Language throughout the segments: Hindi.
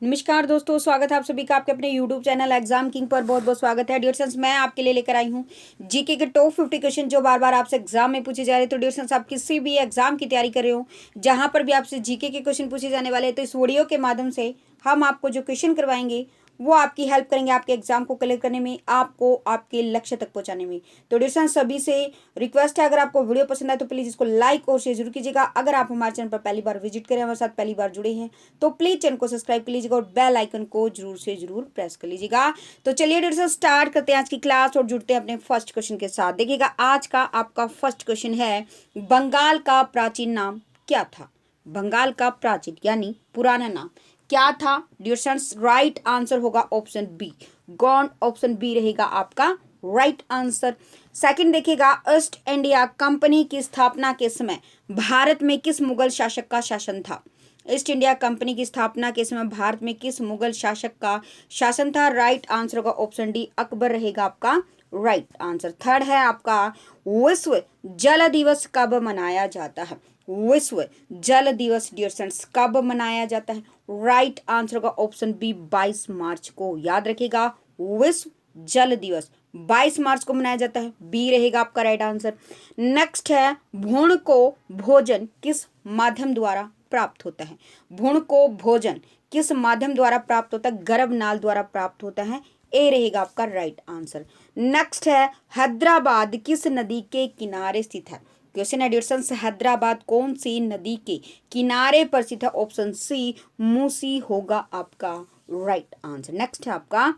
नमस्कार दोस्तों, स्वागत है आप सभी का आपके अपने YouTube चैनल एग्जाम किंग पर। बहुत बहुत स्वागत है डियर फ्रेंड्स। मैं आपके लिए लेकर आई हूं जीके के टॉप 50 क्वेश्चन जो बार बार आपसे एग्जाम में पूछे जा रहे हैं। तो डियर फ्रेंड्स, आप किसी भी एग्जाम की तैयारी कर रहे हो, जहां पर भी आपसे जीके के क्वेश्चन पूछे जाने वाले हैं, तो इस वीडियो के माध्यम से हम आपको जो क्वेश्चन करवाएंगे वो आपकी हेल्प करेंगे आपके एग्जाम को क्लियर करने में, आपको आपके लक्ष्य तक पहुंचाने में। तो डियर फ्रेंड्स, सभी से रिक्वेस्ट है, अगर आपको वीडियो पसंद आए तो प्लीज इसको लाइक और शेयर जरूर कीजिएगा। अगर आप हमारे चैनल पर पहली बार विजिट करें, हमारे साथ पहली बार जुड़े हैं, तो प्लीज चैनल को सब्सक्राइब कर लीजिएगा और बेल आइकन को जरूर से जरूर प्रेस कर लीजिएगा। तो चलिए डियर फ्रेंड्स, स्टार्ट करते हैं आज की क्लास और जुड़ते हैं अपने फर्स्ट क्वेश्चन के साथ। देखिएगा, आज का आपका फर्स्ट क्वेश्चन है, बंगाल का प्राचीन नाम क्या था? बंगाल का प्राचीन यानी पुराना नाम क्या था? डियर फ्रेंड्स, राइट आंसर होगा option B, gone. Option B रहेगा आपका राइट आंसर। सेकंड देखिएगा, ईस्ट इंडिया कंपनी की स्थापना के समय भारत में किस मुगल शासक का शासन था? ईस्ट इंडिया कंपनी की स्थापना के समय भारत में किस मुगल शासक का शासन था? राइट आंसर होगा ऑप्शन डी, अकबर रहेगा आपका राइट आंसर। थर्ड है आपका, विश्व जल दिवस कब मनाया जाता है? विश्व जल दिवस डियर फ्रेंड्स कब मनाया जाता है? राइट आंसर होगा ऑप्शन बी, 22 मार्च को। याद रखिएगा, विश्व जल दिवस 22 मार्च को मनाया जाता है। बी रहेगा आपका राइट आंसर। नेक्स्ट है, भ्रूण को भोजन किस माध्यम द्वारा प्राप्त होता है? भ्रूण को भोजन किस माध्यम द्वारा प्राप्त होता है? गर्भनाल द्वारा प्राप्त होता है। ए रहेगा आपका राइट आंसर। नेक्स्ट है, हैदराबाद किस नदी के किनारे स्थित है? क्वेश्चन है डियर फ्रेंड्स, हैदराबाद कौन सी नदी के किनारे पर स्थित है? ऑप्शन सी, मूसी होगा आपका राइट आंसर। नेक्स्ट है आपका,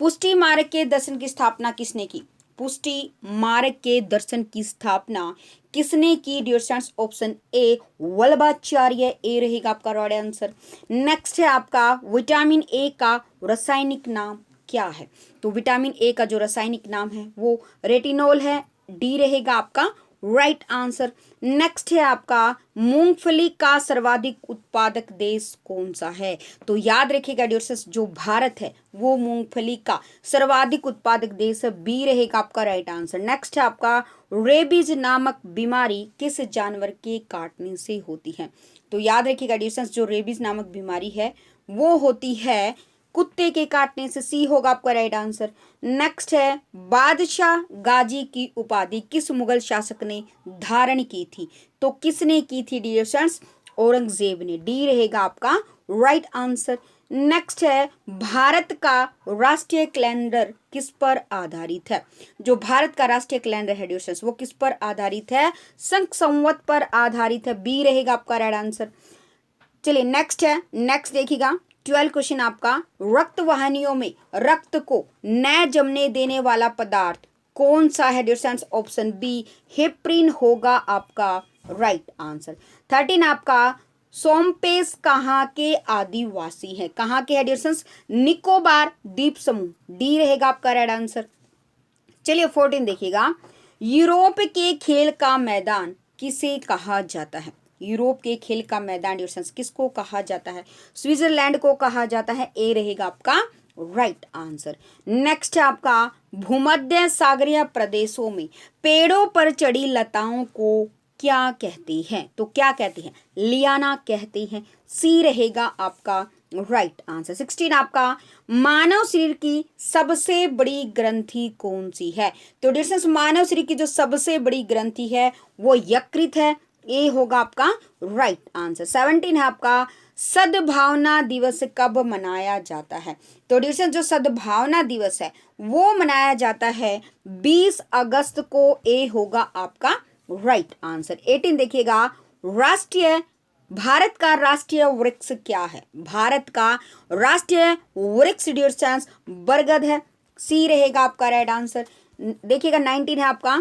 पुष्टि मार्ग के दर्शन की स्थापना किसने की? पुष्टि मार्ग के दर्शन की स्थापना किसने की dear friends? Option A, Vallabhacharya. A रहेगा आपका राइट आंसर। नेक्स्ट है आपका, विटामिन ए का रासायनिक नाम क्या है? तो विटामिन ए का जो रासायनिक नाम है वो रेटिनोल है। डी रहेगा आपका राइट आंसर। नेक्स्ट है आपका, मूंगफली का सर्वाधिक उत्पादक देश कौन सा है? तो याद रखिएगा डियर फ्रेंड्स, जो भारत है वो मूंगफली का सर्वाधिक उत्पादक देश है। बी रहेगा आपका राइट आंसर। नेक्स्ट है आपका, रेबीज नामक बीमारी किस जानवर के काटने से होती है? तो याद रखिएगा डियर फ्रेंड्स, जो रेबीज नामक बीमारी है वो होती है कुत्ते के काटने से। सी होगा आपका राइट आंसर। नेक्स्ट है, बादशाह गाजी की उपाधि किस मुगल शासक ने धारण की थी? तो किसने की थी डियर फ्रेंड्स? औरंगजेब ने। डी रहेगा आपका राइट आंसर। नेक्स्ट है, भारत का राष्ट्रीय कैलेंडर किस पर आधारित है? जो भारत का राष्ट्रीय कैलेंडर है डियर फ्रेंड्स वो किस पर आधारित है? संख संवत पर आधारित है। बी रहेगा आपका राइट आंसर। चलिए नेक्स्ट है, नेक्स्ट देखिएगा 12 क्वेश्चन आपका, रक्त वाहिनियों में रक्त को न जमने देने वाला पदार्थ कौन सा है dear friends? Option B, heparin होगा आपका राइट आंसर। 13 आपका, सोमपेश कहाँ के आदिवासी है? कहाँ के है डियर फ्रेंड्स? निकोबार द्वीप समूह। डी रहेगा आपका राइट आंसर। चलिए 14 देखिएगा, यूरोप के खेल का मैदान किसे कहा जाता है? यूरोप के खेल का मैदान डियर फ्रेंड्स किसको कहा जाता है? स्विट्जरलैंड को कहा जाता है। ए रहेगा आपका राइट आंसर। नेक्स्ट है आपका, भूमध्य सागरीय प्रदेशों में पेड़ों पर चढ़ी लताओं को क्या कहते हैं? तो क्या कहते हैं? लियाना कहते हैं। सी रहेगा आपका राइट आंसर। 16 आपका, मानव शरीर की सबसे बड़ी ग्रंथि कौन सी है? तो डियर फ्रेंड्स, मानव शरीर की जो सबसे बड़ी ग्रंथि है वो यकृत है। ए होगा आपका राइट आंसर। 17 है आपका, सद्भावना दिवस कब मनाया जाता है? तो डियर फ्रेंड्स, जो सद्भावना दिवस है वो मनाया जाता है 20 अगस्त को। ए होगा आपका राइट आंसर। 18 देखिएगा, राष्ट्रीय भारत का राष्ट्रीय वृक्ष क्या है? भारत का राष्ट्रीय वृक्ष डियर फ्रेंड्स बरगद है। सी रहेगा आपका राइट आंसर। देखिएगा 19 है आपका,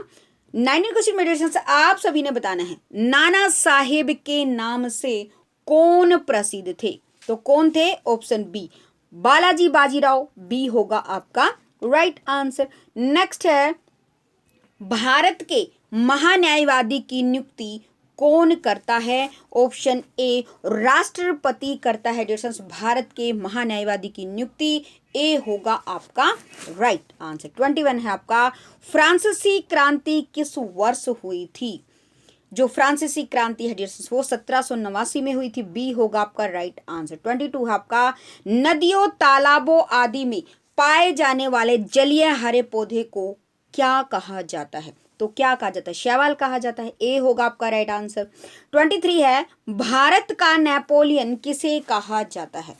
19 क्वेश्चन मेडिटेशन आप सभी ने बताना है, नाना साहेब के नाम से कौन प्रसिद्ध थे? तो कौन थे? Option B, Balaji Bajirao. B होगा आपका राइट आंसर। नेक्स्ट है, भारत के महान्यायवादी की नियुक्ति कौन करता है? ऑप्शन ए, राष्ट्रपति करता है डियर फ्रेंड्स भारत के महान्यायवादी की नियुक्ति। ए होगा आपका राइट आंसर। 21 है आपका, फ्रांसीसी क्रांति किस वर्ष हुई थी? जो फ्रांसीसी क्रांति है डियर्स वो 1789 में हुई थी। बी होगा आपका राइट आंसर। 22 है आपका नदियों तालाबों आदि में पाए जाने वाले जलीय हरे पौधे को क्या कहा जाता है? तो क्या कहा जाता है? शैवाल कहा जाता है। ए होगा आपका राइट आंसर। 23 है भारत का नेपोलियन किसे कहा जाता है?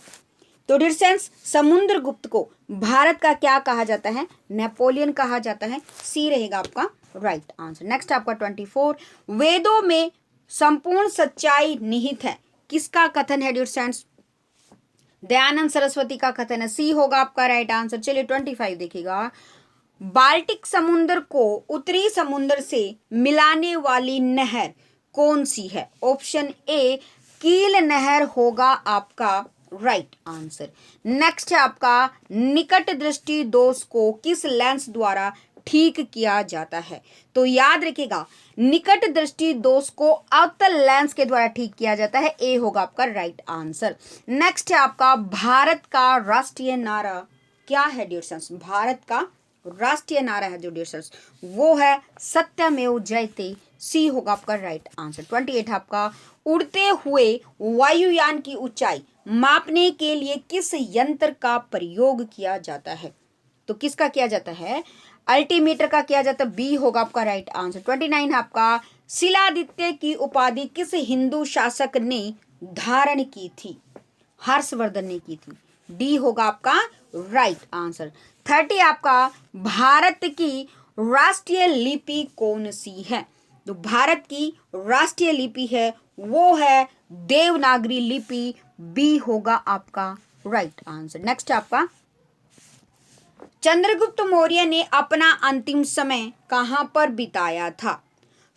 तो डियर फ्रेंड्स समुद्रगुप्त को भारत का क्या कहा जाता है? नेपोलियन कहा जाता है। सी रहेगा आपका राइट आंसर। नेक्स्ट आपका 24 वेदों में संपूर्ण सच्चाई निहित है किसका कथन है डियर फ्रेंड्स? दयानंद सरस्वती का कथन है। सी होगा आपका राइट आंसर। चलिए 25 देखिएगा बाल्टिक समुद्र को उत्तरी समुद्र से मिलाने वाली नहर कौन सी है? ऑप्शन ए कील नहर होगा आपका राइट आंसर। नेक्स्ट है आपका निकट दृष्टि दोष को किस लेंस द्वारा ठीक किया जाता है? तो याद रखिएगा निकट दृष्टि दोष को अवतल लेंस के द्वारा ठीक किया जाता है। ए होगा आपका राइट आंसर। नेक्स्ट है आपका भारत का राष्ट्रीय नारा क्या है डियर फ्रेंड्स? भारत का राष्ट्रीय नारा है जो डियर फ्रेंड्स वो है सत्यमेव जयते। सी होगा आपका राइट आंसर। 28 आपका उड़ते हुए वायुयान की ऊंचाई मापने के लिए किस यंत्र का प्रयोग किया जाता है? तो किसका किया जाता है? अल्टीमीटर का किया जाता है। बी होगा आपका राइट आंसर। 29 है आपका शिलादित्य की उपाधि किस हिंदू शासक ने धारण की थी? हर्षवर्धन ने की थी। डी होगा आपका राइट आंसर। 30 आपका भारत की राष्ट्रीय लिपि कौन सी है? तो भारत की राष्ट्रीय लिपि है वो है देवनागरी लिपि। बी होगा आपका राइट आंसर। नेक्स्ट आपका चंद्रगुप्त मौर्य ने अपना अंतिम समय कहां पर बिताया था?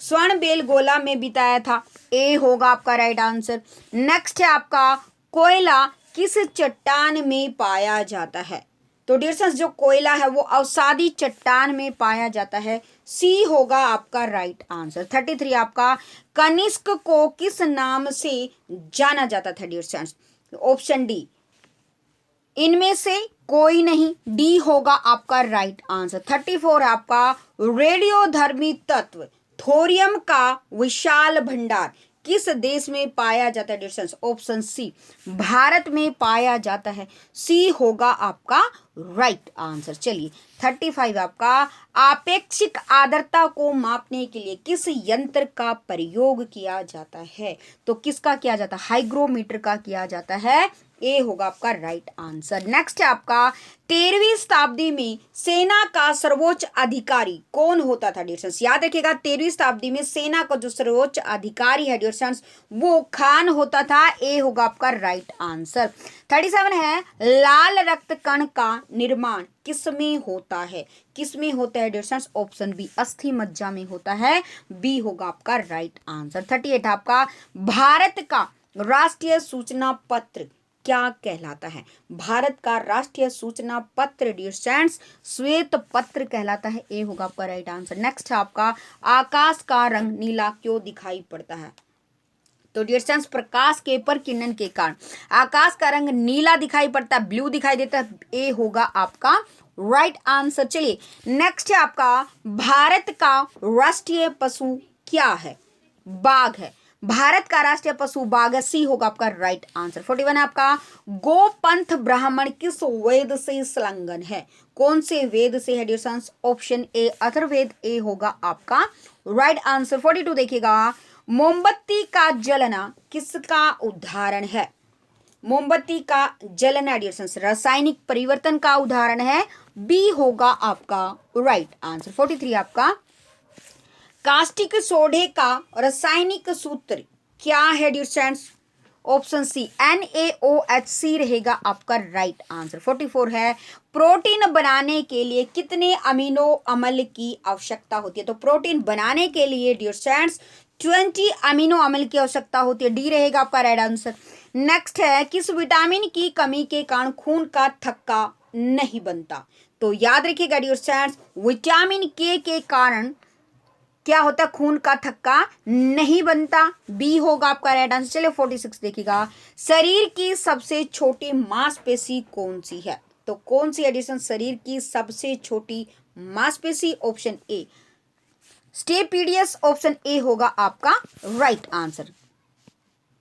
स्वर्ण बेलगोला में बिताया था। ए होगा आपका राइट आंसर। नेक्स्ट है आपका कोयला किस चट्टान में पाया जाता है? तो डियर फ्रेंड्स जो कोयला है वो अवसादी चट्टान में पाया जाता है। सी होगा आपका राइट आंसर। 33 आपका कनिष्क को किस नाम से जाना जाता था डियर फ्रेंड्स? ऑप्शन डी इनमें से कोई नहीं। डी होगा आपका राइट आंसर। 34 आपका रेडियोधर्मी तत्व थोरियम का विशाल भंडार किस देश में पाया जाता है dear friends? Option C Bharat में पाया जाता है। सी होगा आपका राइट आंसर। चलिए 35 आपका आपेक्षिक आर्द्रता को मापने के लिए किस यंत्र का प्रयोग किया जाता है? तो किसका किया जाता है? हाइग्रोमीटर का किया जाता है। ए होगा आपका राइट आंसर। नेक्स्ट है आपका 13वीं शताब्दी में सेना का सर्वोच्च अधिकारी कौन होता था डियर फ्रेंड्स? याद रखिएगा 13वीं शताब्दी में सेना का जो सर्वोच्च अधिकारी है डियर फ्रेंड्स वो खान होता था। ए होगा आपका राइट आंसर। 37 है लाल रक्त कण का निर्माण किसमें होता है? किसमें होता है डियर फ्रेंड्स? ऑप्शन बी अस्थि मज्जा में होता है। बी होगा आपका राइट आंसर। 38 आपका भारत का राष्ट्रीय सूचना पत्र क्या कहलाता है? भारत का राष्ट्रीय सूचना पत्र डियर फ्रेंड्स श्वेत पत्र कहलाता है। ए होगा आपका राइट आंसर। नेक्स्ट है आपका आकाश का रंग नीला क्यों दिखाई पड़ता है? तो डियर फ्रेंड्स प्रकाश के प्रकिरण के कारण आकाश का रंग नीला दिखाई पड़ता है, ब्लू दिखाई देता है। ए होगा आपका राइट आंसर। चलिए नेक्स्ट है आपका भारत का राष्ट्रीय पशु क्या है? बाघ है। भारत का राष्ट्रीय पशु बाघ है। सी होगा आपका राइट आंसर। 41 है आपका गोपंथ ब्राह्मण किस वेद से संलग्न है? कौन से वेद से है dear friends? Option A Atharvaveda. A होगा आपका राइट आंसर। 42 देखिएगा मोमबत्ती का जलना किसका उदाहरण है? मोमबत्ती का जलना डियर फ्रेंड्स रासायनिक परिवर्तन का उदाहरण है। बी होगा आपका राइट आंसर। 43 आपका कास्टिक सोडे का रासायनिक सूत्र क्या है dear friends? Option C NaOH रहेगा आपका राइट आंसर। 44 है प्रोटीन बनाने के लिए कितने अमीनो अम्ल की आवश्यकता होती है? तो प्रोटीन बनाने के लिए डियर फ्रेंड्स 20 अमीनो अम्ल की आवश्यकता होती है। डी रहेगा आपका राइट आंसर। नेक्स्ट है किस विटामिन की कमी के कारण खून का थक्का नहीं बनता? तो याद रखिएगा डियर फ्रेंड्स विटामिन के कारण क्या होता है? खून का थक्का नहीं बनता। बी होगा आपका राइट आंसर। चलिए 46 देखिएगा शरीर की सबसे छोटी मांसपेशी कौन सी है? तो कौन सी एडिशन शरीर की सबसे छोटी मांसपेशी? Option A stapedius option A होगा आपका राइट आंसर।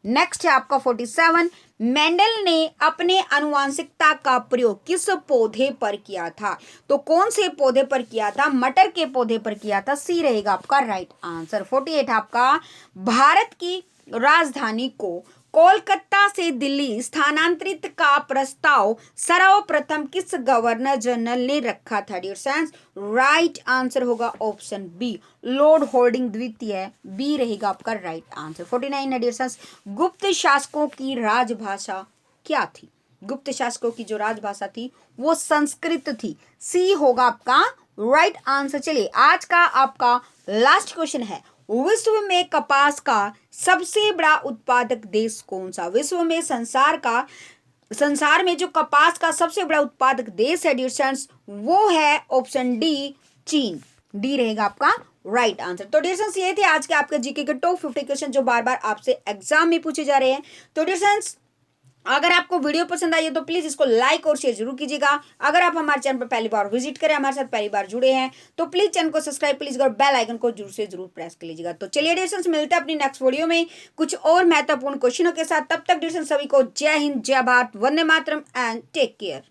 नेक्स्ट है आपका 47, मेंडल ने अपने आनुवांशिकता का प्रयोग किस पौधे पर किया था? तो कौन से पौधे पर किया था? मटर के पौधे पर किया था, सी रहेगा आपका राइट आंसर। 48 आपका, भारत की राजधानी को कोलकाता से दिल्ली स्थानांतरित का प्रस्ताव सर्वप्रथम किस गवर्नर जनरल ने रखा था? डियर फ्रेंड्स, राइट आंसर होगा ऑप्शन बी, लॉर्ड होल्डिंग द्वितीय, बी रहेगा आपका राइट आंसर। 49 है डियर फ्रेंड्स, गुप्त शासकों की राजभाषा क्या थी? गुप्त शासकों की जो राजभाषा थी वो संस्कृत थी, सी होगा आपका राइट आंसर। चलिए आज का आपका लास्ट क्वेश्चन है, विश्व में कपास का सबसे बड़ा उत्पादक देश कौन सा? विश्व में संसार में जो कपास का सबसे बड़ा उत्पादक देश है डियर फ्रेंड्स, वो है ऑप्शन डी, चीन, डी रहेगा आपका राइट आंसर। तो डियर फ्रेंड्स ये थे आज के आपके जीके के टॉप 50 क्वेश्चन जो बार बार आपसे एग्जाम में पूछे जा रहे हैं। तो डियर फ्रेंड्स अगर आपको वीडियो पसंद आई है तो प्लीज इसको लाइक और शेयर जरूर कीजिएगा। अगर आप हमारे चैनल पर पहली बार विजिट करें, हमारे साथ पहली बार जुड़े हैं, तो प्लीज चैनल को सब्सक्राइब प्लीज और बेल आइकन को जरूर से जरूर प्रेस कर लीजिएगा। तो चलिए डियर फ्रेंड्स मिलते हैं अपनी नेक्स्ट वीडियो में कुछ और महत्वपूर्ण क्वेश्चनों के साथ। तब तक डियर फ्रेंड्स सभी को जय हिंद, जय Bharat, Vande Mataram and take care.